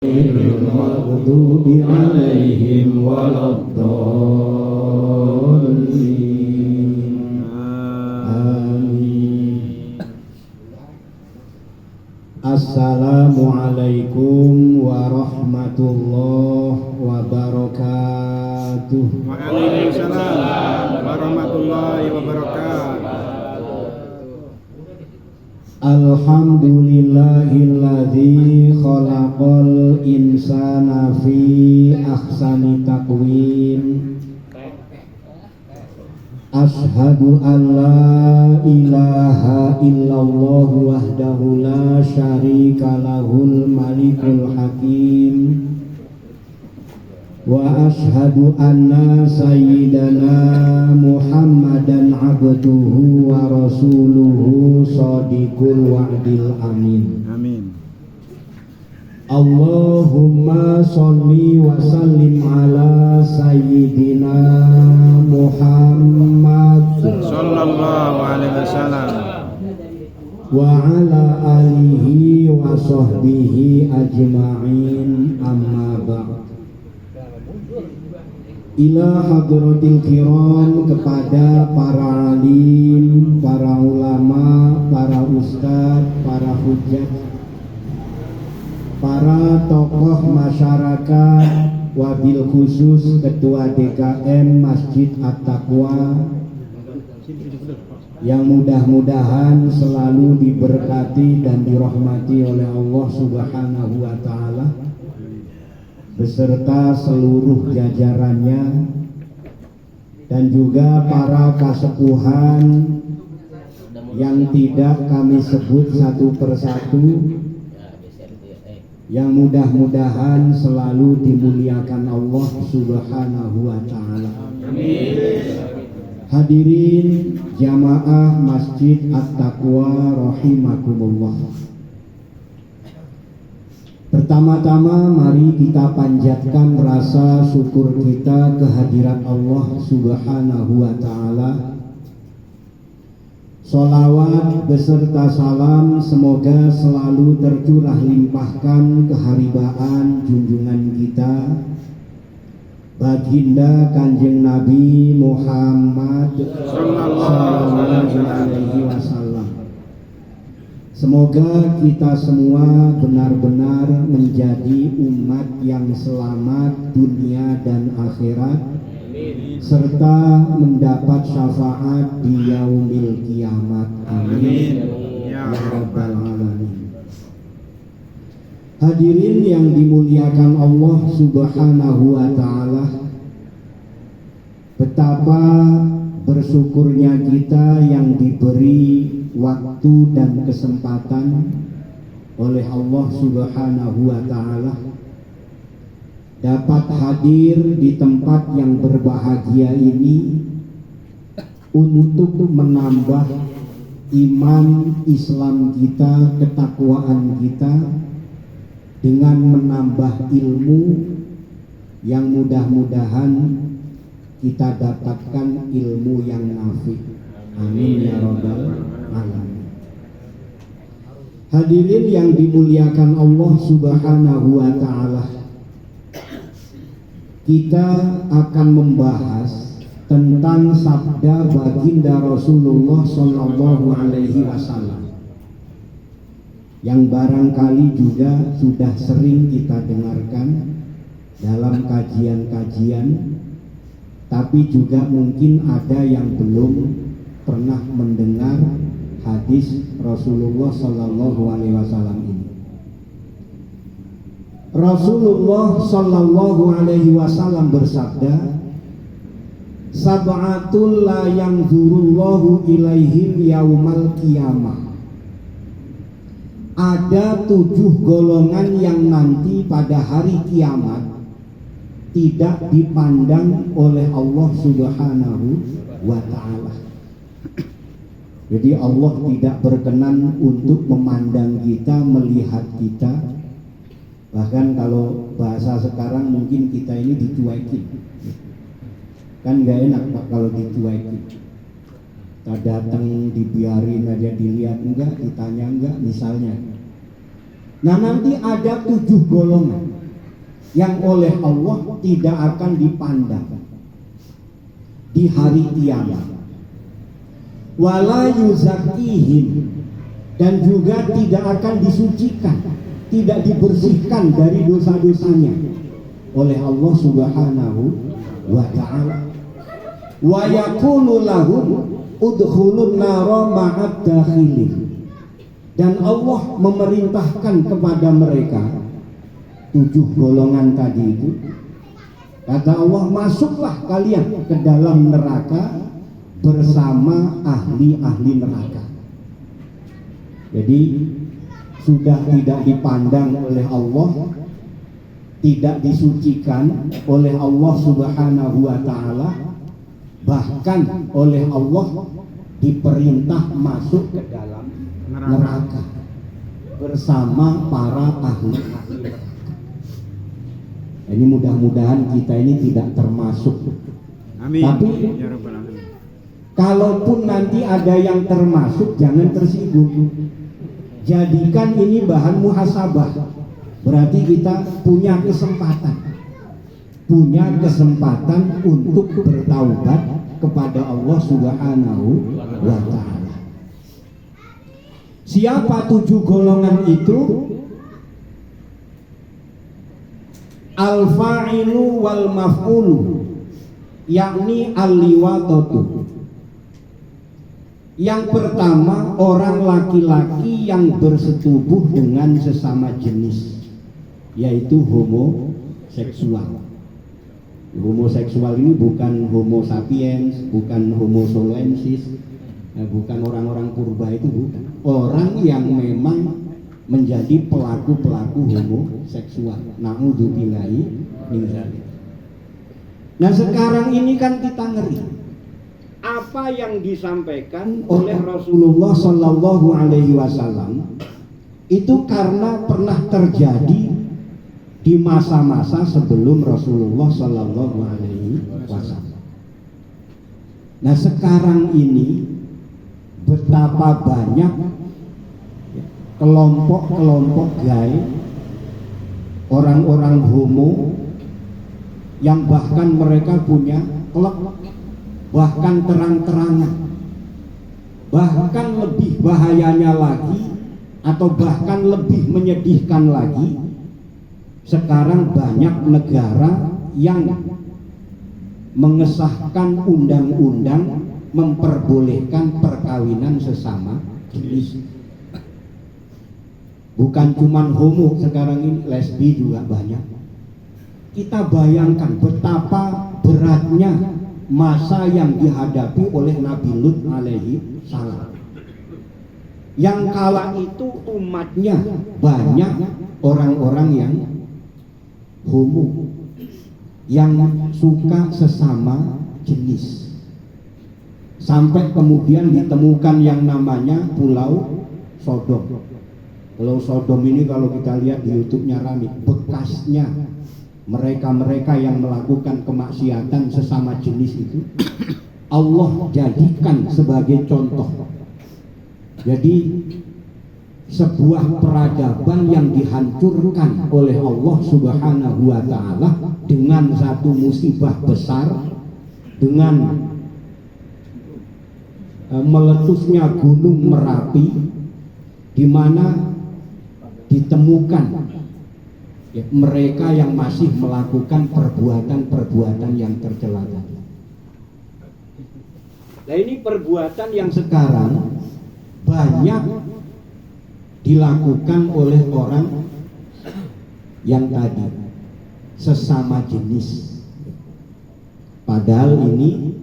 المغضوب عليهم ولا الضالين آمين. Assalamualaikum warahmatullahi wabarakatuh. Waalaikumsalam warahmatullahi wabarakatuh. Alhamdulillahilladzi khalaqal insana fi ahsani taqwim. Ashhadu an la ilaha illallah wahdahu la syarika lahul malikul hakim. Wa ashhadu anna sayyidana Muhammadan abduhu wa rasuluhu shadiqul wa'dil amin. Amin. Allahumma sholli wa sallim ala sayyidina Muhammad Sallallahu alaihi wasallam wa ala alihi wa sahbihi ajma'in, amma ba'd. Ila hadratil kiram, kepada para alim, para ulama, para ustadz, para hujat, para tokoh masyarakat, wabil khusus Ketua DKM Masjid At-Taqwa, yang mudah-mudahan selalu diberkati dan dirahmati oleh Allah Subhanahu wa Ta'ala, beserta seluruh jajarannya, dan juga para kasepuhan yang tidak kami sebut satu persatu, yang mudah-mudahan selalu dimuliakan Allah Subhanahu wa Ta'ala. Hadirin jamaah Masjid At-Taqwa rahimakumullah. Pertama-tama mari kita panjatkan rasa syukur kita kehadirat Allah Subhanahu wa Ta'ala. Sholawat beserta salam semoga selalu tercurah limpahkan keharibaan junjungan kita, baginda Kanjeng Nabi Muhammad sallallahu alaihi wasallam. Semoga kita semua benar-benar menjadi umat yang selamat dunia dan akhirat, serta mendapat syafaat di yaumil kiamat. Amin ya rabbal alamin. Hadirin yang dimuliakan Allah Subhanahu wa Ta'ala, betapa bersyukurnya kita yang diberi waktu dan kesempatan oleh Allah Subhanahu wa Ta'ala dapat hadir di tempat yang berbahagia ini untuk menambah iman Islam kita, ketakwaan kita, dengan menambah ilmu yang mudah-mudahan kita dapatkan ilmu yang nafi. Amin ya rabbal alamin. Hadirin yang dimuliakan Allah Subhanahu wa Ta'ala, kita akan membahas tentang sabda baginda Rasulullah sallallahu alaihi wasallam yang barangkali juga sudah sering kita dengarkan dalam kajian-kajian, tapi juga mungkin ada yang belum pernah mendengar hadis Rasulullah sallallahu alaihi wasallam ini. Rasulullah sallallahu alaihi wasallam bersabda, sab'atul la yanzurullahu ilaihim yaumal qiyamah. Ada 7 golongan yang nanti pada hari kiamat tidak dipandang oleh Allah Subhanahu wa Ta'ala. Jadi Allah tidak berkenan untuk memandang kita, melihat kita. Bahkan kalau bahasa sekarang mungkin kita ini dicuekin. Kan gak enak Pak kalau dicuekin. Kita datang dibiarin aja, dilihat enggak, ditanya enggak misalnya. Nah nanti ada 7 golongan. yang oleh Allah tidak akan dipandang di hari kiamat. Wala yuzakihim, dan juga tidak akan disucikan, tidak dibersihkan dari dosa-dosanya oleh Allah Subhanahu wa ta'ala. Wa yaqulu lahum udkhulun nara ma'ad dakhilin, dan Allah memerintahkan kepada mereka 7 golongan tadi itu, kata Allah, masuklah kalian ke dalam neraka bersama ahli-ahli neraka. Jadi sudah tidak dipandang oleh Allah, tidak disucikan oleh Allah Subhanahu wa ta'ala, bahkan oleh Allah diperintah masuk ke dalam neraka bersama para ahli-ahli neraka. Ini mudah-mudahan kita ini tidak termasuk. Amin. Tapi Ya Rabbal Alamin. kalaupun nanti ada yang termasuk, jangan tersinggung. Jadikan ini bahan muhasabah. Berarti kita punya kesempatan untuk bertaubat kepada Allah Subhanahu wa ta'ala. Siapa 7 golongan itu? Al-fa'ilu wal maf'ulu, yakni al-liwatatu. Yang pertama, orang laki-laki yang bersetubuh dengan sesama jenis, yaitu homoseksual. Homoseksual ini bukan homo sapiens, bukan homo soloensis, bukan orang-orang purba, itu bukan. Orang yang memang menjadi pelaku-pelaku homoseksual. Na'udzubillahi min dzalik. Nah, sekarang ini kan kita ngeri. Apa yang disampaikan oleh Rasulullah Sallallahu Alaihi Wasallam itu karena pernah terjadi di masa-masa sebelum Rasulullah Sallallahu Alaihi Wasallam. Nah, sekarang ini betapa banyak kelompok-kelompok gay, orang-orang homo yang bahkan mereka punya klub, bahkan terang-terangan. Bahkan lebih bahayanya lagi, atau bahkan lebih menyedihkan lagi, sekarang banyak negara yang mengesahkan undang-undang memperbolehkan perkawinan sesama jenis. Bukan cuma homo, sekarang ini lesbi juga banyak. Kita bayangkan betapa beratnya masa yang dihadapi oleh Nabi Lut alaihi salam. Yang kala itu umatnya banyak orang-orang yang homo, yang suka sesama jenis. Sampai kemudian ditemukan yang namanya Pulau Sodom. Pulau Sodom ini kalau kita lihat di YouTube-nya rame, bekasnya mereka-mereka yang melakukan kemaksiatan sesama jenis itu Allah jadikan sebagai contoh. Jadi sebuah peradaban yang dihancurkan oleh Allah Subhanahu wa ta'ala dengan satu musibah besar, dengan meletusnya gunung Merapi, di mana ditemukan mereka yang masih melakukan perbuatan-perbuatan yang tercela tadi. Nah, ini perbuatan yang sekarang banyak dilakukan oleh orang yang tadi sesama jenis. Padahal ini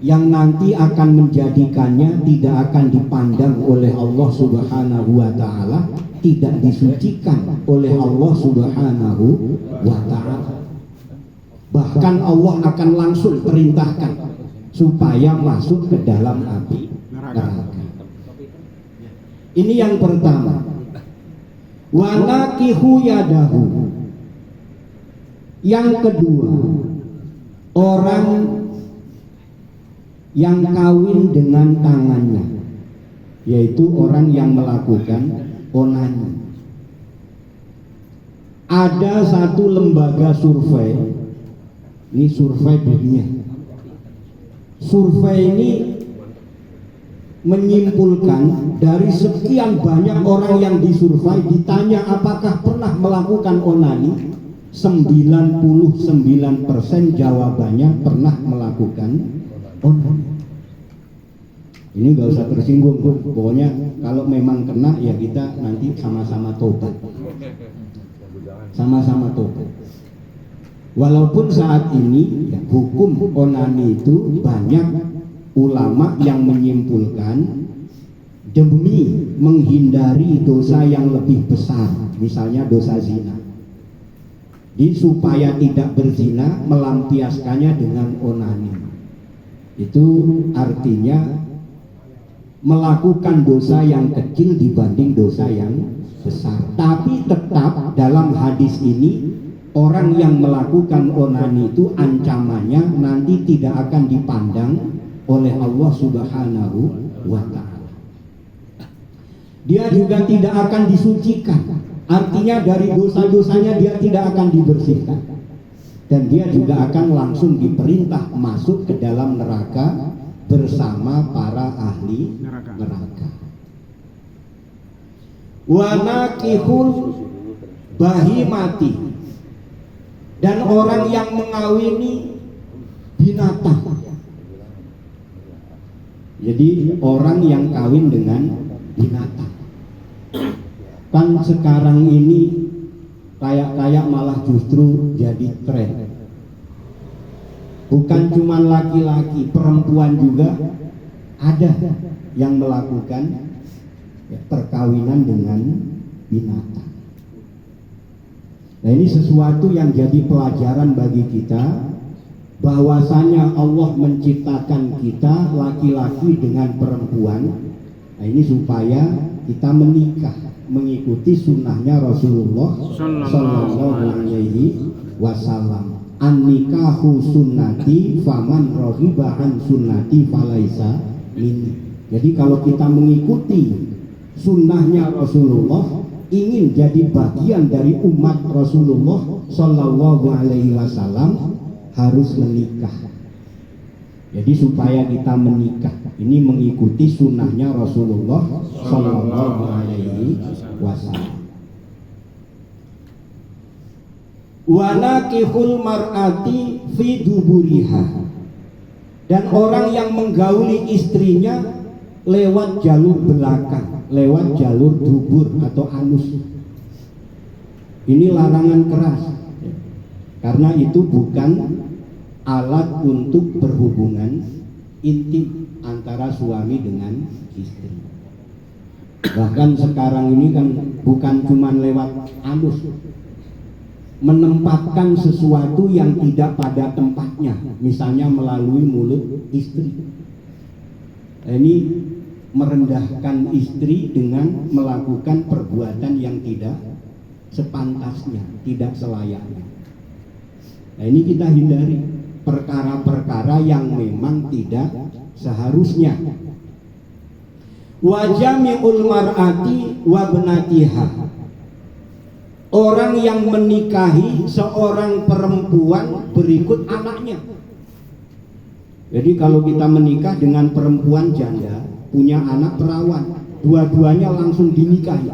yang nanti akan menjadikannya tidak akan dipandang oleh Allah Subhanahu wa ta'ala, tidak disucikan oleh Allah Subhanahu wa ta'ala. Bahkan Allah akan langsung perintahkan supaya masuk ke dalam api neraka. Ini yang pertama. Wa nakihu yadahu. Yang kedua, orang yang kawin dengan tangannya, yaitu orang yang melakukan onani. Ada satu lembaga survei, ini survei dunia. Survei ini menyimpulkan dari sekian banyak orang yang disurvei, ditanya apakah pernah melakukan onani, 99% jawabannya pernah melakukan onani. Ini gak usah tersinggung, pokoknya kalau memang kena ya kita nanti sama-sama tobat. Sama-sama tobat. Walaupun saat ini ya, hukum onani itu banyak ulama yang menyimpulkan demi menghindari dosa yang lebih besar, misalnya dosa zina. Jadi supaya tidak berzina, melampiaskannya dengan onani. Itu artinya melakukan dosa yang kecil dibanding dosa yang besar. Tapi tetap dalam hadis ini, orang yang melakukan onani itu ancamannya nanti tidak akan dipandang oleh Allah Subhanahu wa ta'ala. Dia juga tidak akan disucikan, artinya dari dosa-dosanya dia tidak akan dibersihkan, dan dia juga akan langsung diperintah masuk ke dalam neraka bersama para ahli neraka. Wa nakihul bahimati, dan orang yang mengawini binatang. Jadi orang yang kawin dengan binatang. Kan sekarang ini kayak malah justru jadi tren. Bukan cuma laki-laki, perempuan juga ada yang melakukan perkawinan dengan binatang. Nah, ini sesuatu yang jadi pelajaran bagi kita, bahwasanya Allah menciptakan kita laki-laki dengan perempuan. Nah, ini supaya kita menikah mengikuti sunnahnya Rasulullah Sallallahu Alaihi Wasallam. An-nikahu sunnati faman rohiba an sunnati falaisa minni. Jadi kalau kita mengikuti sunnahnya Rasulullah, ingin jadi bagian dari umat Rasulullah Sallallahu Alaihi Wasallam, harus menikah. Jadi supaya kita menikah ini mengikuti sunnahnya Rasulullah Sallallahu Alaihi Wasallam. Wanakihul mar'ati fi duburiha, dan orang yang menggauli istrinya lewat jalur belakang, lewat jalur dubur atau anus. Ini larangan keras, karena itu bukan alat untuk berhubungan intim antara suami dengan istri. Bahkan sekarang ini kan bukan cuma lewat anus, menempatkan sesuatu yang tidak pada tempatnya, misalnya melalui mulut istri. Ini merendahkan istri dengan melakukan perbuatan yang tidak sepantasnya, tidak selayaknya. Nah, ini kita hindari perkara-perkara yang memang tidak seharusnya. Wa jami'ul mar'ati wa benatiha, orang yang menikahi seorang perempuan berikut anaknya. Jadi kalau kita menikah dengan perempuan janda, punya anak perawan, dua-duanya langsung dinikahi,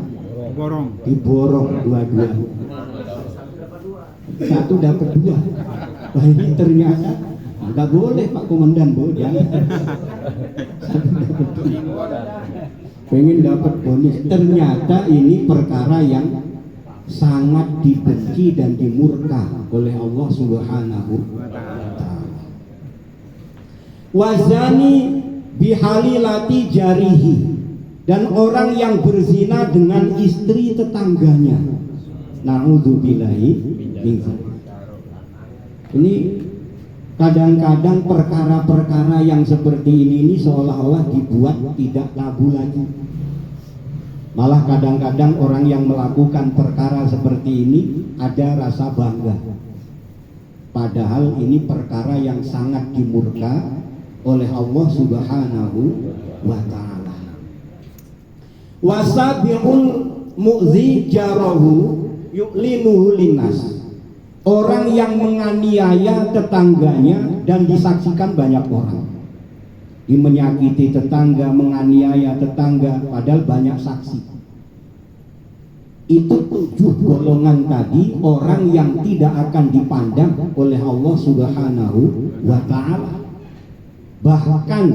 diborong dua-duanya, satu dapat dua. Wah, ini ternyata nggak boleh Pak Komandan, jangan. Pengen dapat bonus, ternyata ini perkara yang sangat dibenci dan dimurka oleh Allah Subhanahu wa ta'ala. Wazani bihalilati jarihi, dan orang yang berzina dengan istri tetangganya. Na'udzubillahi min dzalik. Ini kadang-kadang perkara-perkara yang seperti ini seolah-olah dibuat tidak tabu lagi. Malah kadang-kadang orang yang melakukan perkara seperti ini ada rasa bangga, padahal ini perkara yang sangat dimurka oleh Allah Subhanahu wa ta'ala. Wasabi'ul mu'zi jarahu, yu'linuhu linnas. Orang yang menganiaya tetangganya dan disaksikan banyak orang. Dia menyakiti tetangga, menganiaya tetangga, padahal banyak saksi. Itu 7 golongan tadi orang yang tidak akan dipandang oleh Allah Subhanahu wa ta'ala. Bahkan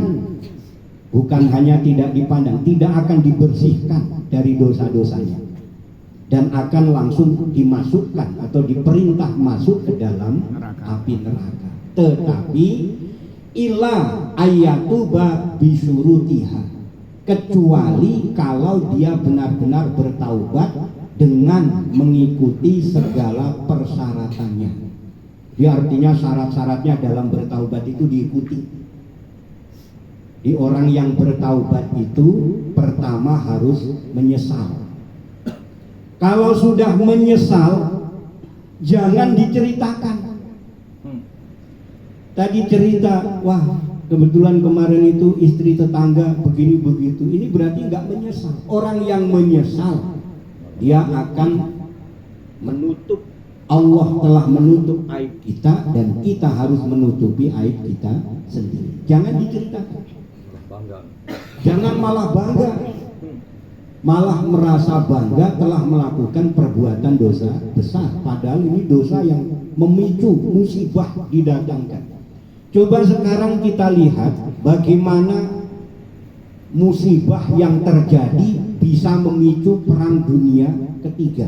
bukan hanya tidak dipandang, tidak akan dibersihkan dari dosa-dosanya, dan akan langsung dimasukkan atau diperintah masuk ke dalam api neraka. Tetapi ila ayatuba bisurutiha, kecuali kalau dia benar-benar bertaubat dengan mengikuti segala persyaratannya. Dia artinya syarat-syaratnya dalam bertaubat itu diikuti. Di orang yang bertaubat itu pertama harus menyesal. Kalau sudah menyesal, jangan diceritakan. Tadi cerita, wah kebetulan kemarin itu istri tetangga begini begitu. Ini berarti nggak menyesal. Orang yang menyesal, dia akan menutup. Allah telah menutup aib kita dan kita harus menutupi aib kita sendiri. Jangan diceritakan. Jangan malah bangga, malah merasa bangga telah melakukan perbuatan dosa besar, padahal ini dosa yang memicu musibah didatangkan. Coba sekarang kita lihat bagaimana musibah yang terjadi bisa memicu perang dunia ketiga.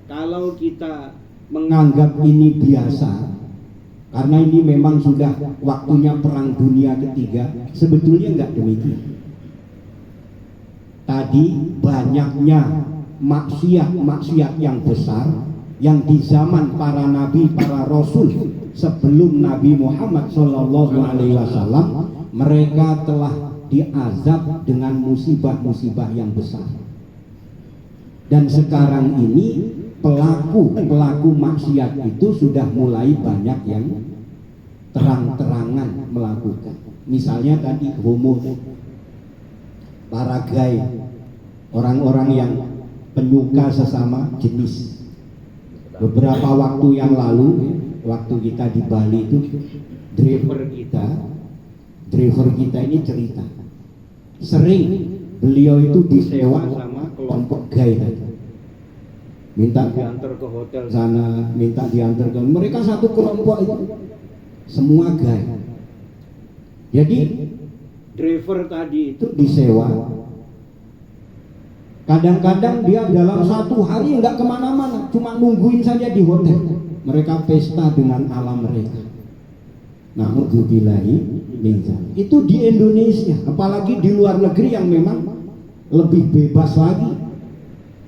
Kalau kita menganggap ini biasa, karena ini memang sudah waktunya perang dunia ketiga, sebetulnya enggak demikian. Tadi banyaknya maksiat yang besar yang di zaman para nabi, para rasul sebelum Nabi Muhammad SAW, mereka telah diazab dengan musibah-musibah yang besar. Dan sekarang ini pelaku maksiat itu sudah mulai banyak yang terang-terangan melakukan. Misalnya tadi homo, para gay, orang-orang yang penyuka sesama jenis. Beberapa waktu yang lalu, waktu kita di Bali itu, driver kita ini cerita, sering beliau itu disewa sama kelompok gay tadi. Minta diantar ke hotel sana, minta diantar ke, mereka satu kelompok itu semua gay. Jadi driver tadi itu disewa. Kadang-kadang dia dalam satu hari nggak kemana-mana, cuma nungguin saja di hotel. Mereka pesta dengan alam mereka. Na'udzubillahi min dzalik. Itu di Indonesia, apalagi di luar negeri yang memang lebih bebas lagi.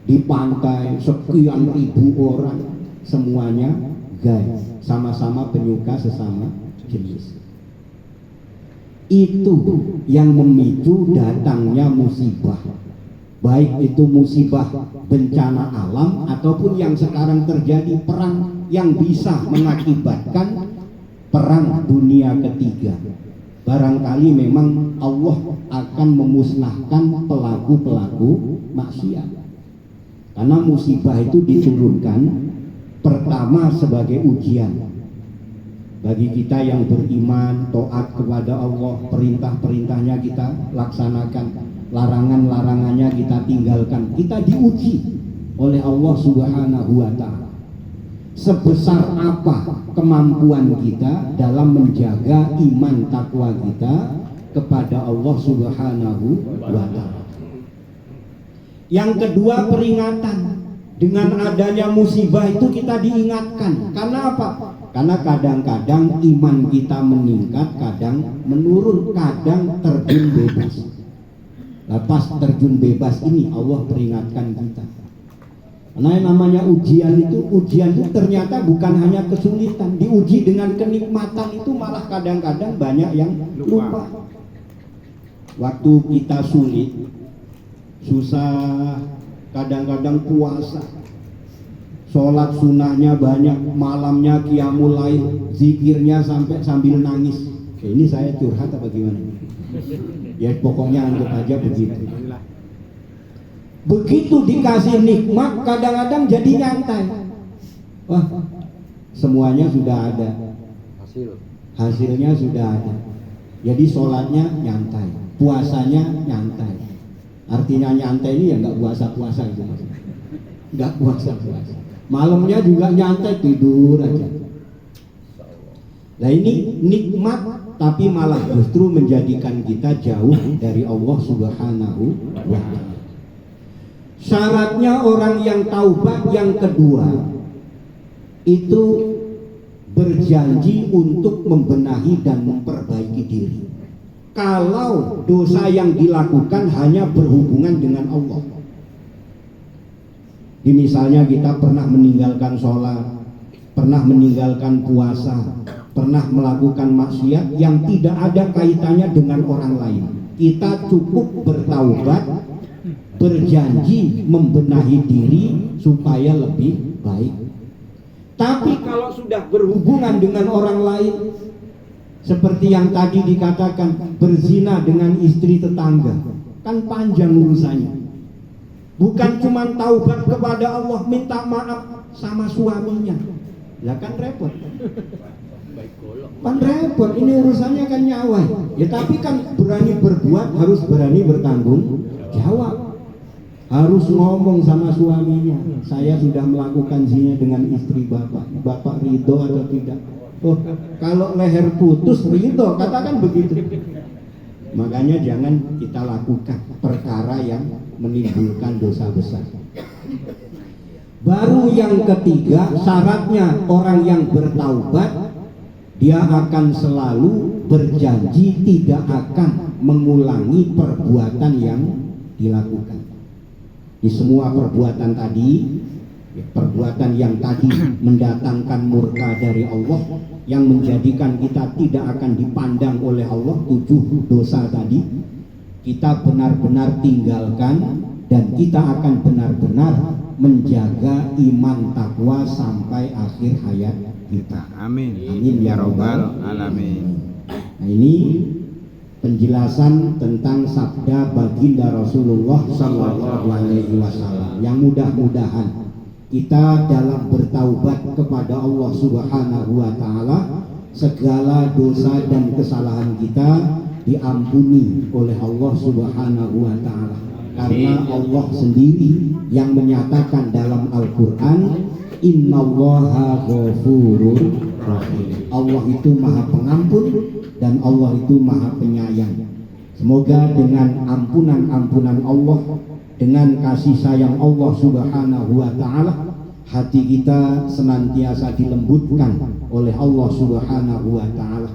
Di pantai sekian ribu orang, semuanya gay, sama-sama penyuka sesama jenis. Itu yang memicu datangnya musibah, baik itu musibah bencana alam ataupun yang sekarang terjadi perang yang bisa mengakibatkan perang dunia ketiga. Barangkali memang Allah akan memusnahkan pelaku-pelaku maksiat. Karena musibah itu diturunkan pertama sebagai ujian bagi kita yang beriman, taat kepada Allah, perintah-perintahnya kita laksanakan, larangan-larangannya kita tinggalkan. Kita diuji oleh Allah Subhanahu wa ta'ala. Sebesar apa kemampuan kita dalam menjaga iman takwa kita kepada Allah Subhanahu wa ta'ala. Yang kedua, peringatan. Dengan adanya musibah itu kita diingatkan. Karena apa? Karena kadang-kadang iman kita meningkat, kadang menurun, kadang terjun bebas. Lepas terjun bebas ini Allah peringatkan kita. Karena yang namanya ujian itu ternyata bukan hanya kesulitan. Diuji dengan kenikmatan itu malah kadang-kadang banyak yang lupa. Waktu kita sulit, susah, kadang-kadang puasa, sholat sunnahnya banyak, malamnya qiyamul lail, zikirnya sambil nangis. Ini saya curhat apa gimana? Ya pokoknya anggap aja begitu. Begitu dikasih nikmat kadang-kadang jadi nyantai. Wah, semuanya sudah ada, hasilnya sudah ada. Jadi sholatnya nyantai, puasanya nyantai. Artinya nyantai ini ya nggak puasa-puasa itu mas, nggak puasa-puasa. Malamnya juga nyantai, tidur aja. Nah ini nikmat, tapi malah justru menjadikan kita jauh dari Allah Subhanahu wa Ta'ala. Syaratnya orang yang taubat yang kedua itu berjanji untuk membenahi dan memperbaiki diri. Kalau dosa yang dilakukan hanya berhubungan dengan Allah, misalnya kita pernah meninggalkan sholat, pernah meninggalkan puasa, pernah melakukan maksiat yang tidak ada kaitannya dengan orang lain, kita cukup bertaubat, berjanji membenahi diri supaya lebih baik. Tapi kalau sudah berhubungan dengan orang lain, seperti yang tadi dikatakan, berzina dengan istri tetangga, kan panjang urusannya. Bukan cuma taubat kepada Allah, minta maaf sama suaminya, ya kan repot. Kan repot, ini urusannya kan nyawa. Ya tapi kan berani berbuat, harus berani bertanggung jawab. Harus ngomong sama suaminya, saya sudah melakukan zina dengan istri bapak ridho atau tidak? Oh, kalau leher putus ridho, katakan begitu. Makanya jangan kita lakukan perkara yang menimbulkan dosa besar. Baru yang ketiga, syaratnya orang yang bertaubat, dia akan selalu berjanji tidak akan mengulangi perbuatan yang dilakukan. Di semua perbuatan tadi, perbuatan yang tadi mendatangkan murka dari Allah, yang menjadikan kita tidak akan dipandang oleh Allah, 7 dosa tadi, kita benar-benar tinggalkan, dan kita akan benar-benar menjaga iman takwa sampai akhir hayat kita. Amin. Amin ya rabbal alamin. Nah ini penjelasan tentang sabda baginda Rasulullah Sallallahu Alaihi Wasallam, yang mudah-mudahan kita dalam bertaubat kepada Allah Subhanahu Wa Ta'ala, segala dosa dan kesalahan kita diampuni oleh Allah Subhanahu Wa Ta'ala, karena Allah sendiri yang menyatakan dalam Al-Quran, Innallaha ghafurur rahim. Allah itu maha pengampun dan Allah itu maha penyayang. Semoga dengan ampunan-ampunan Allah, dengan kasih sayang Allah Subhanahu wa Ta'ala, hati kita senantiasa dilembutkan oleh Allah Subhanahu wa Ta'ala.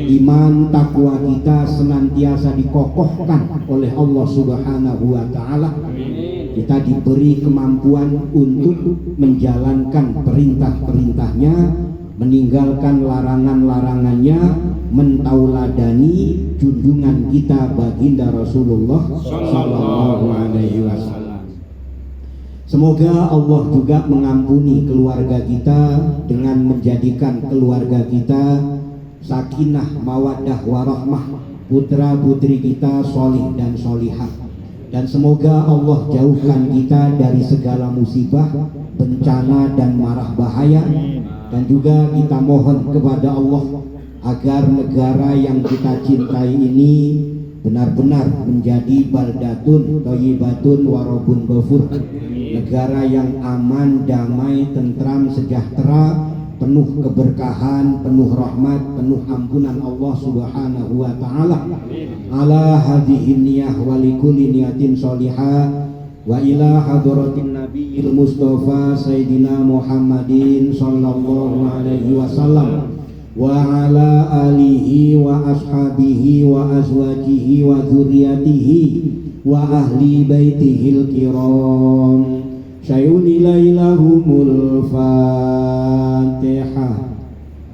Iman takwa kita senantiasa dikokohkan oleh Allah Subhanahu wa Ta'ala. Kita diberi kemampuan untuk menjalankan perintah-perintahnya, meninggalkan larangan-larangannya, mentauladani junjungan kita baginda Rasulullah Sallallahu Alaihi Wasallam. Semoga Allah juga mengampuni keluarga kita dengan menjadikan keluarga kita sakinah, mawaddah, warahmah, putra putri kita solih dan solihah. Dan semoga Allah jauhkan kita dari segala musibah, bencana dan marah bahaya. Dan juga kita mohon kepada Allah agar negara yang kita cintai ini benar-benar menjadi baldatun thayyibatun warabun ghafur, negara yang aman, damai, tentram, sejahtera, penuh keberkahan, penuh rahmat, penuh ampunan Allah Subhanahu wa Ta'ala. Ala hadhihi niyah wa likulli niyatin sholihah wa ila hadratin nabiyil mustafa sayyidina Muhammadin sallallahu alaihi wasallam wa ala alihi wa ashabihi wa azwajihi wa dzurriyyatihi wa ahli baitihil kiram. Syayuni lailahumul Fatihah.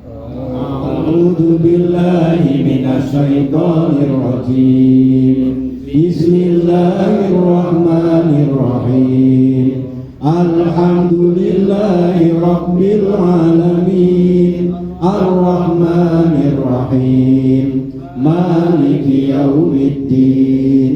A'udzu billahi minasy syaithanir rajim. Bismillahirrahmanirrahim. Alhamdulillahi rabbil alamin. Ar-Rahmanir Rahim. Maliki yaumiddin.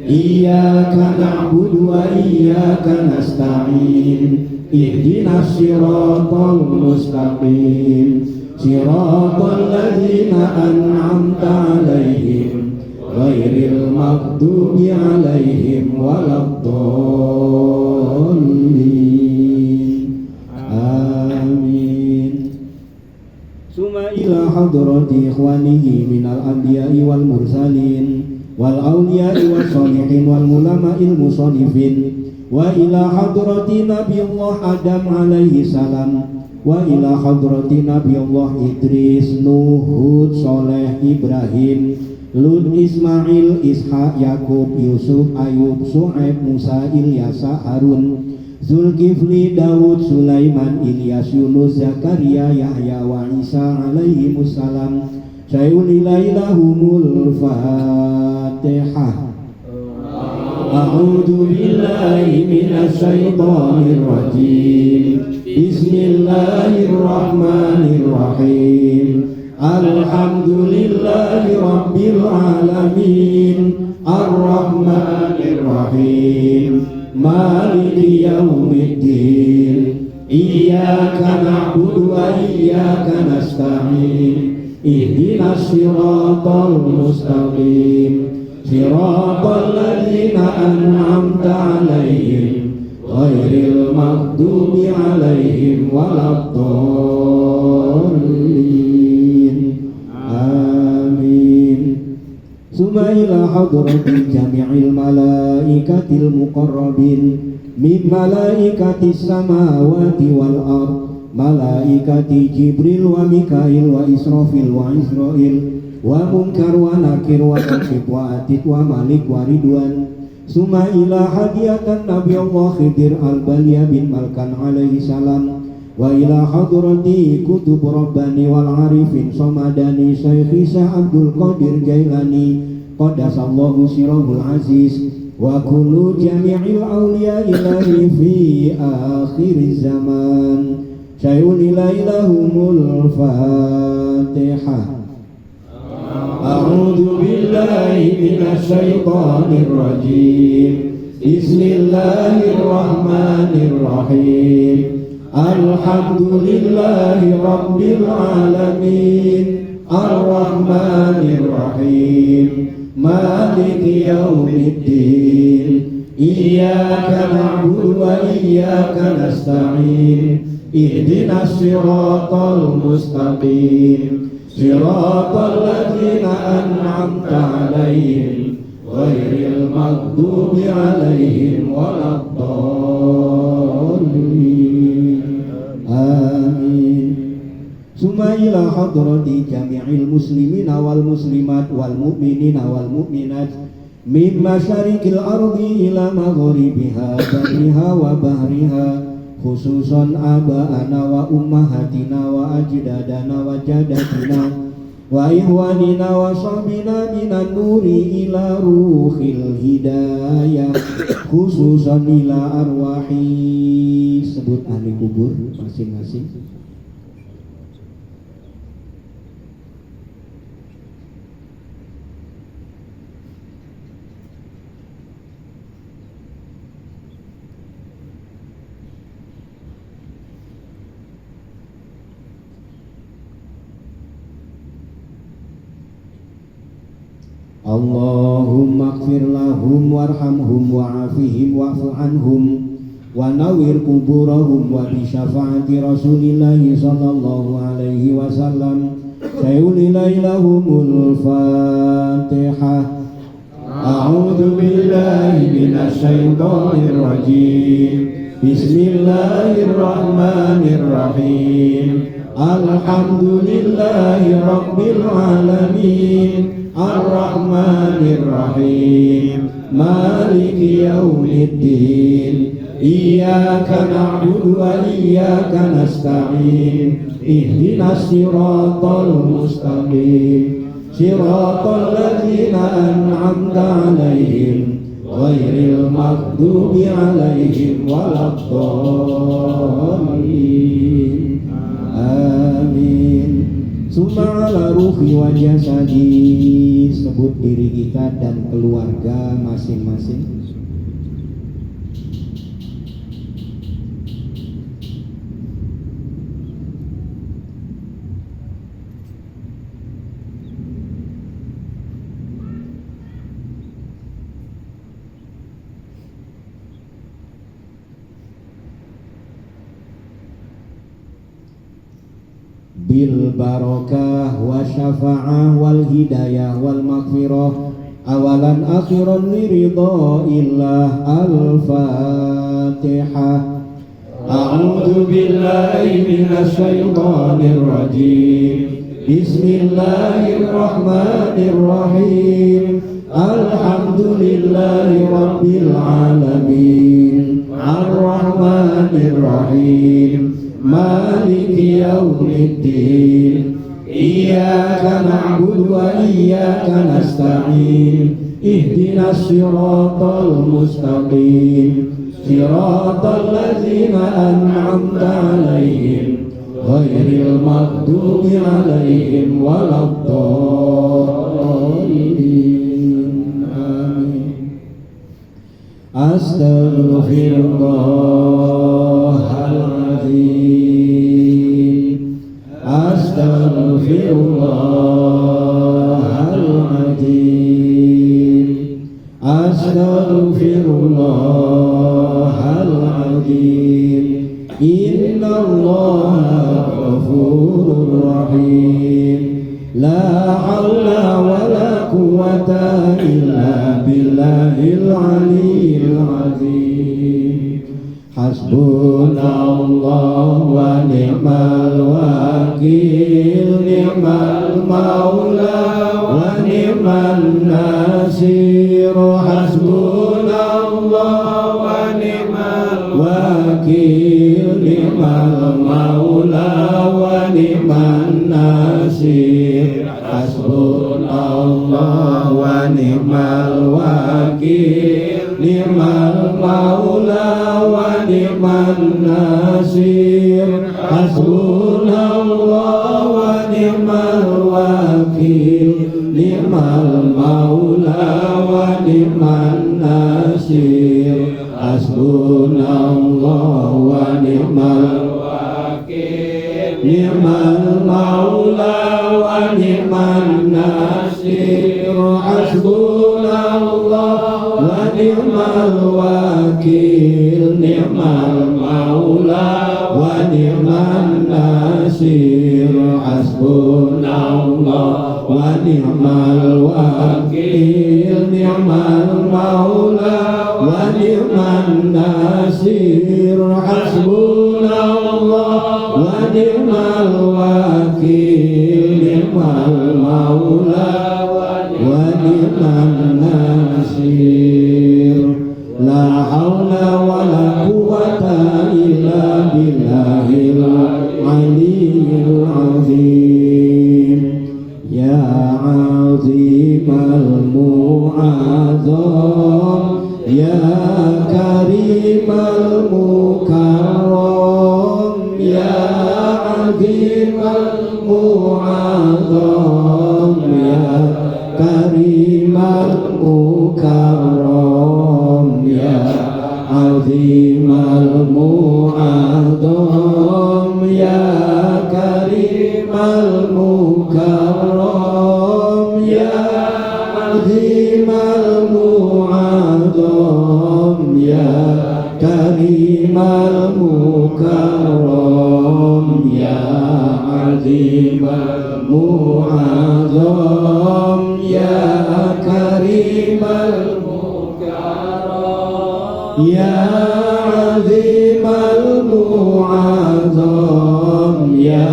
Iyyaka na'budu wa iyyaka nasta'in. Ihdinas siratal mustaqim. Siratal ladzina an'amta 'alaihim ghairil maghdubi 'alaihim waladdallin. Amin. Summa ila hadrati ikhwanihi minal anbiya'i wal mursalin wal awliya'i was sholihin wal ulama'il musannifin wa ila hadrati nabiyullah Adam alaihi salam wa ila hadrati nabiyullah Idris, Nuh, Hud, Soleh, Ibrahim, Lut, Ismail, Ishaq, Yakub, Yusuf, Ayub, Su'aib, Musa, Ilyasa, Harun, Zulkifli, Daud, Sulaiman, Ilyas, Yunus, Zakaria, Yahya wa Isa alaihimussalam. Sayulilailahumul Fatihah. A'udzu billahi minasy syaithanir rajim. Bismillahirrahmanirrahim. Alhamdulillahi rabbil alamin. Ar-Rahmanir Rahim. Maliki yaumiddin. Iyyaka na'budu wa iyyaka nasta'in. Ihdinas siratal mustaqim. Siratal ladzina an'amta 'alaihim ghairil maghdubi 'alaihim waladdallin. Amin. Summa ila hadrati jami'il malaikatil muqarrabin min malaikatis samawati wal ard, malaikati Jibril wa Mikail wa Israfil wa Israil wa Munkar wa Nakir wa Raqib wa Atid wa Malik wa Ridwan. Summa ila hadiyatan Nabi Allah Khidir al-Baliya bin Malkan alaihi salam wa ila hadrati kutub Rabbani wal Arifin Samadani Syekh Isa Abdul Qadir Jailani qaddasallahu sirahul aziz wa kullu jami'il awliya ilahi fi akhir zaman. Sayulilailahumul Fatihah. A'udzu billahi minasy syaithanir rajim. Bismillahirrahmanirrahim. Alhamdulillahi rabbil alamin. Ar-Rahmanir Rahim. Maliki yaumiddin. Iyyaka na'budu wa iyyaka nasta'in. Ihdinas siratal mustaqim. Siratal ladzina an'amta 'alaihim ghairil maghdubi 'alaihim waladdallin. Amin. Summa ila hadrati jami'il muslimina wal muslimat wal mu'minina wal mu'minat min masyariqil ardi ila maghribiha barriha wa bahriha, khususan aba'ana wa ummahatina wa ajdadana wa jadatina wa ihwanina wa sahbina minan nuri ila ruhil hidayah, khususan ila arwahi. Sebut ahli kubur masing-masing. Allahumma ighfir lahum warhamhum wa'afihim wa'fu anhum wa nawwir kuburahum wa bi syafaati Rasulillahi sallallahu alaihi wasallam. Sayulilailahumul Fatihah. A'udzu billahi minasy syaithanir rajim. Bismillahirrahmanirrahim. Alhamdulillahi rabbil alamin. Ar-Rahmanir Rahim. Maliki yaumiddin. Iyyaka na'budu wa iyyaka nasta'in. Ihdinas siratal mustaqim. Siratal ladzina an'amta 'alaihim ghairil maghdubi 'alaihim waladdallin. Amin. Summa ala ruhi wa jasadi, sebut diri kita dan keluarga masing-masing. Bil barakah wa syafa'ah wal hidayah wal maghfirah awalan akhiran liridhaillah. Al-Fatihah. A'udzu billahi minasy syaithanir rajim. Bismillahirrahmanirrahim. Alhamdulillahi rabbil alamin. Ar-Rahmanir Rahim. Maliki yaumiddin. Iyyaka na'budu wa iyyaka nasta'in. Ihdinas siratal mustaqim. Siratal ladzina an'amta 'alaihim ghairil maghdubi 'alaihim waladdallin. Amin. Astaghfirullahaladzim. Astaghfirullahaladzim. Astaghfirullahaladzim. Innallaha ghafurur rahim. La haula wa la quwwata illa billahil aliyyil azim. Hasbunallahu wa ni'mal wakil. Ni'mal maula wa ni'man nasir. Hasbunallahu wa ni'mal wakil. Ni'mal maula wa ni'man nasir. Hasbunallah wa ni'mal wakil. Ni'mal maula wa ni'man nasir. Hasbunallah wa ni'mal wakil. Ni'mal maula wa ni'man nasir. Hasbunallah wa ni'mal wakil. Ni'mal maula wa ni'man nasir. Hasbunallah wa ni'mal wakil. Ni'mal maula wa ni'man nasir. Hasbunallah wa ni'mal wakil. Ni'mal maula wa ni'man nasir. Hasbunallah wa ni'mal wakil. Ni'mal maula wa ni'man nasir. La haula wa la quwwata illa billahil aliyyil azim. Ya azimal mu'azzam. Ya karimal mukarram. Ya azimal mu'azzam. Ya karimal mukarram. Ya azimal mu'azzam. Ya karimal mukarram. Ya azimal mu'azzam. Ya karimal mukarram. Ya azimal mu'azzam. Ya karimal mukarram. Ya azimal mu'azzam. Ya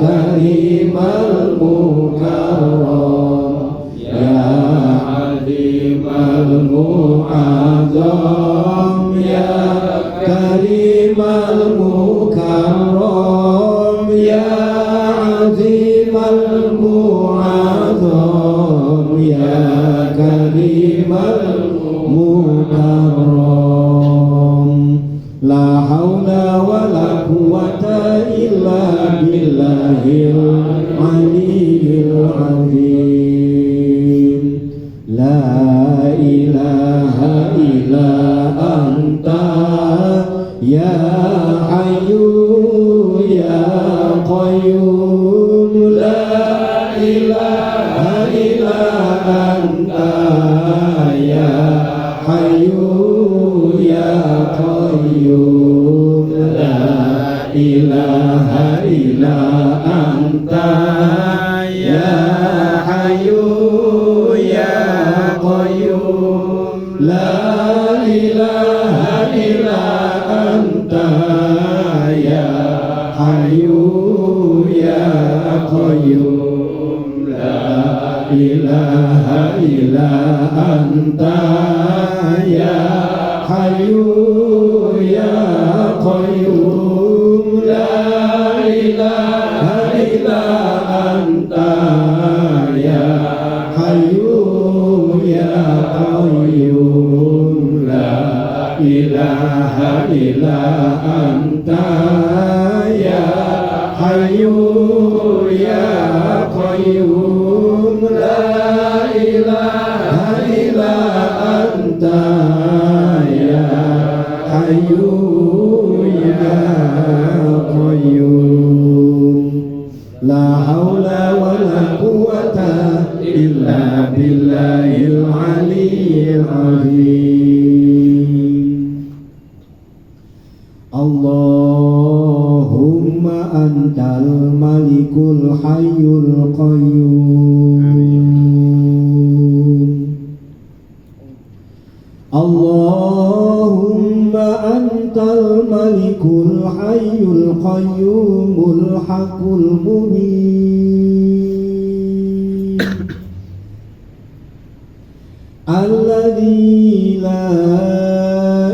karimal mukarram. Ya azimal mu'azzam. Ya karimal mukarram. Ya azimal mu'azzam. Ya karimal mukarram. La haula wa la quwwata illa billahil aliyyil Ya Hayyu Ya Qayyum La ilaha illa anta Ya Hayyu Ya Qayyum La ilaha illa anta Ya Hayyu Ya Qayyum La ilaha illa anta Ya Hayyu Ya Qayyum La ilaha illa anta Ya Hayyu Ya Qayyum La ilaha illa anta Ya Hayyu Ya Qayyum La ilaha illa anta Ya Hayyu Ya Qayyum La ilaha illa anta Ya Hayyu Ya Qayyum La haula wa la quwwata illa billahil aliyyil azim. Allahumma antal malikul hayyul qayyum. Allahumma antal malikul hayyul qayyumul haqqul mubin alladzi la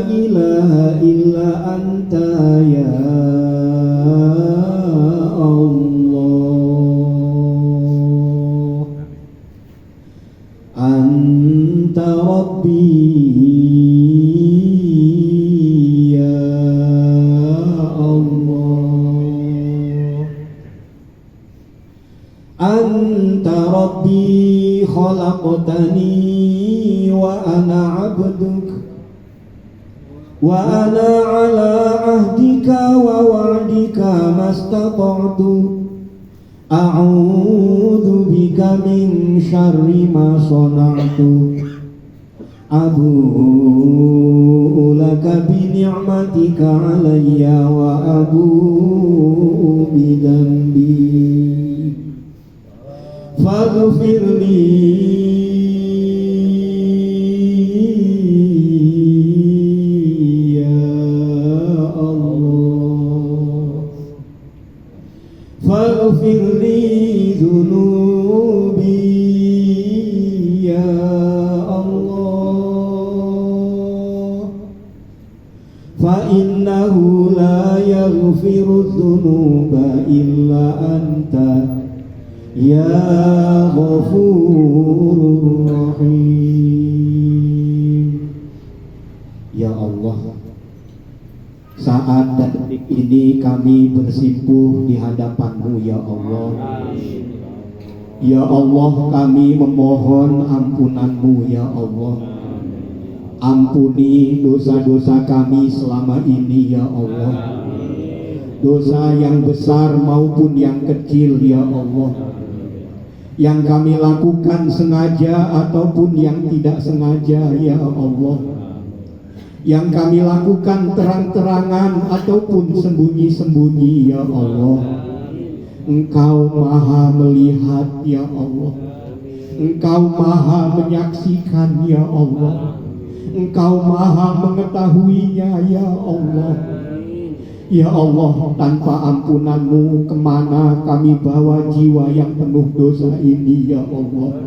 ilaha illa anta ya Allah. Anta Rabbi ya Allah. Anta Rabbi khalaqtani wa ana abduk wa ana ala ahdika wa wa'dika mastata'tu a'udzu bika min syarri ma sana'tu abu'u laka bi ni'matika 'alayya wa abu'u bi dhanbi faghfir li faghfir li dhunubi ya Allah fa innahu la yaghfiru dhunuba illa anta ya Ghafurur Rahim. Ya Allah, saat dan detik ini kami bersimpuh di hadapan-Mu ya Allah. Ya Allah, kami memohon ampunan-Mu ya Allah. Ampuni dosa-dosa kami selama ini ya Allah. Dosa yang besar maupun yang kecil ya Allah, yang kami lakukan sengaja ataupun yang tidak sengaja ya Allah, yang kami lakukan terang-terangan ataupun sembunyi-sembunyi ya Allah. Engkau maha melihat ya Allah, Engkau maha menyaksikan ya Allah, Engkau maha mengetahuinya ya Allah. Ya Allah, tanpa ampunan-Mu kemana kami bawa jiwa yang penuh dosa ini ya Allah.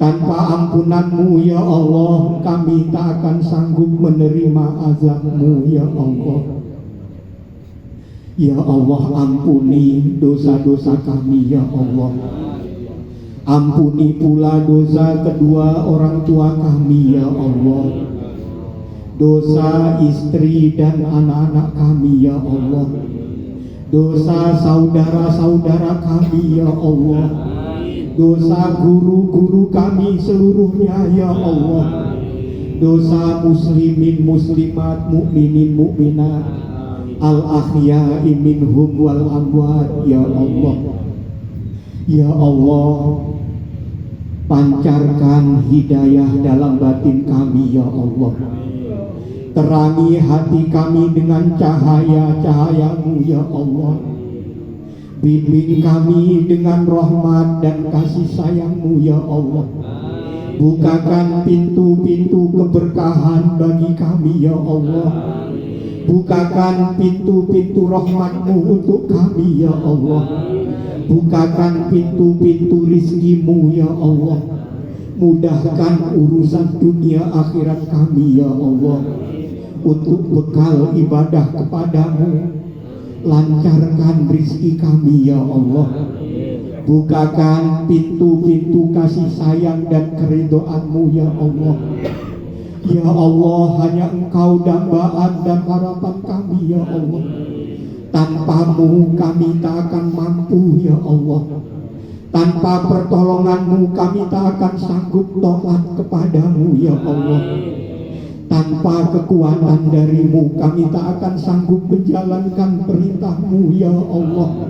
Tanpa ampunan-Mu ya Allah, kami tak akan sanggup menerima azab-Mu ya Allah. Ya Allah, ampuni dosa-dosa kami ya Allah. Ampuni pula dosa kedua orang tua kami ya Allah. Dosa istri dan anak-anak kami ya Allah. Dosa saudara-saudara kami ya Allah. Dosa guru-guru kami seluruhnya ya Allah. dosa muslimin muslimat, mukminin mukminat, al ahya'i minhum wal amwat. Ya Allah, ya Allah, pancarkan hidayah dalam batin kami ya Allah. Terangi hati kami dengan cahaya-cahayamu ya Allah. Bimbing kami dengan rahmat dan kasih sayangmu ya Allah. Bukakan pintu-pintu keberkahan bagi kami ya Allah. Bukakan pintu-pintu rahmatmu untuk kami ya Allah. Bukakan pintu-pintu rizkimu ya Allah. Mudahkan urusan dunia akhirat kami ya Allah. Untuk bekal ibadah kepadamu, lancarkan rizki kami ya Allah. Bukakan pintu-pintu kasih sayang dan keridhoanmu ya Allah. Ya Allah, hanya Engkau dambaan dan harapan kami ya Allah. Tanpamu kami tak akan mampu ya Allah. Tanpa pertolonganmu kami tak akan sanggup taat kepadamu ya Allah. Tanpa kekuatan darimu kami tak akan sanggup menjalankan perintahmu ya Allah.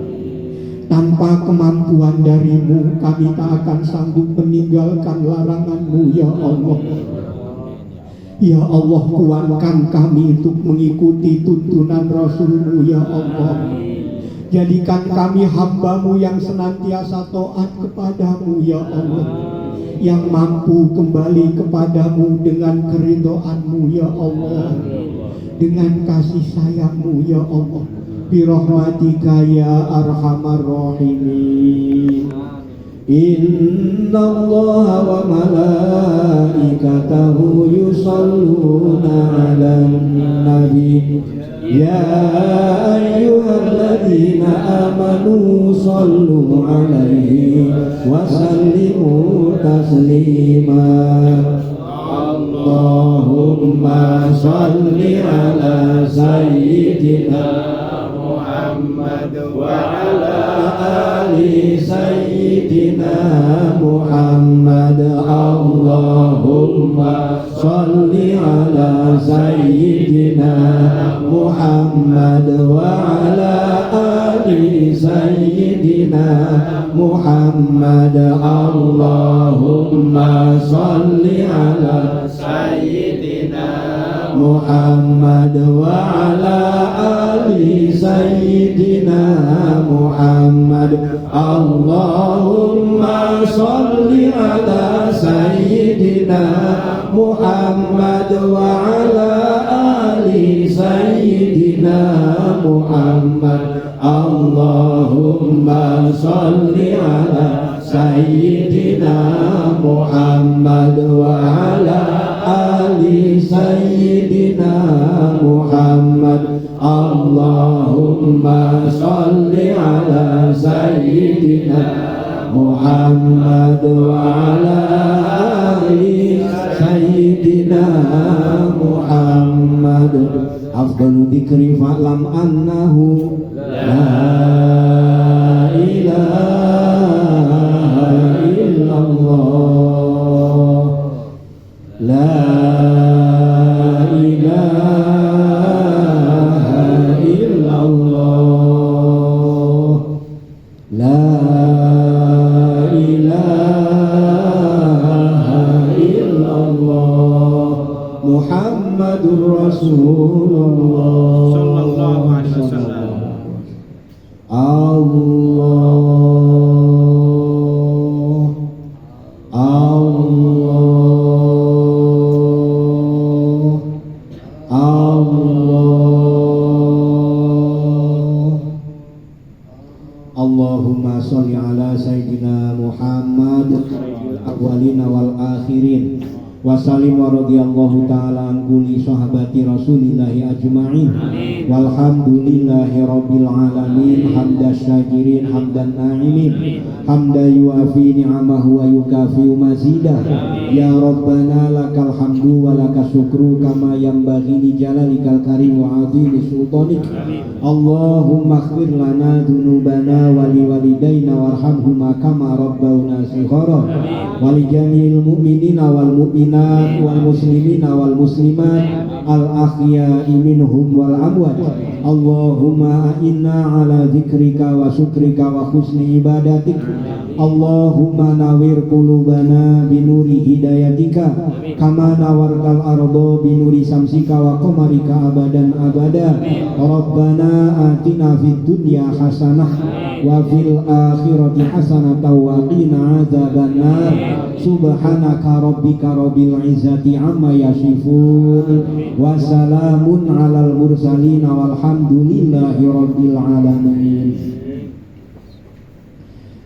Tanpa kemampuan darimu kami tak akan sanggup meninggalkan laranganmu ya Allah. Ya Allah, kuatkan kami untuk mengikuti tuntunan Rasulmu ya Allah. Jadikan kami hambamu yang senantiasa taat kepadamu ya Allah, yang mampu kembali kepadamu dengan keridhoanmu ya Allah, dengan kasih sayangmu ya Allah. Birahmatika ya arhamar rahimin. Inna Allah wa malaikatahu yusalluna ala nabi. Ya ayyuhalladzina amanu sallu alaihi wa sallimu taslima. Allahumma salli ala sayyidina Muhammad wa ala ali sayyidina Muhammad. Allahumma salli ala sayyidina Muhammad wa ala ali sayyidina Muhammad. Allahumma salli ala sayyidina Muhammad wa ala ali sayyidina Muhammad. Allahumma salli ala sayyidina Muhammad wa ala ali sayyidina Muhammad. Allahumma salli ala sayyidina Muhammad wa ala ali sayyidina Muhammad. Allahumma salli ala sayyidina Muhammad wa ala ali sayyidina Muhammad. Afdalu dzikri fa'lam annahu la ilaha illallah. La ilaha illallah. La ilaha illallah. Muhammadur Rasulullah sallallahu alaihi wasallam. Allah, Allah, Allah. Allahumma sholli ala sayyidina Muhammad awwalina wal akhirin. Wa sallim wa radhiyallahu ta'ala an kulli sahabati rasulillahi ajma'in. Walhamdulillahi rabbil alamin. Hamdas syakirin hamdan na'imin, hamda yuafi ni'amahu wa yukafi'u mazidah. Ya Rabbana lakal hamdu wa lakas syukru kama yanbaghi li jalalikal karim wa 'azimi sultanik. Allahumma ighfir lana dzunubana wa li walidayna warhamhuma kama rabbawna shighara. Wa li jami'il mu'minina wal mu'minat mu'minat wal muslimina wal muslimat al ahya'i minhum wal amwat. Allahumma a'inna ala dzikrika wa syukrika wa husni ibadatik. Allahumma nawir qulubana binuri hidayatika kama nawartal ardo binuri samsika wa qamarika abadan abada. Rabbana atina fid dunya hasanah wa fil akhirati hasanah wa qina adzabannar. Subhanaka rabbika rabbil izzati amma yasifun wa salamun alal mursalin walhamdulillahi rabbil alamin.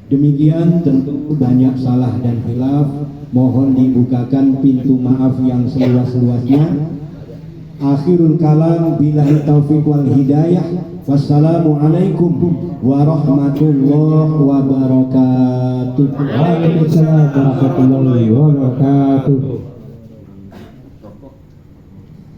Demikian tentu banyak salah dan khilaf, mohon dibukakan pintu maaf yang seluas-luasnya. Akhirul kalam billahi taufiq wal hidayah. Wassalamualaikum warahmatullahi wabarakatuh. Waalaikumsalam warahmatullahi wabarakatuh.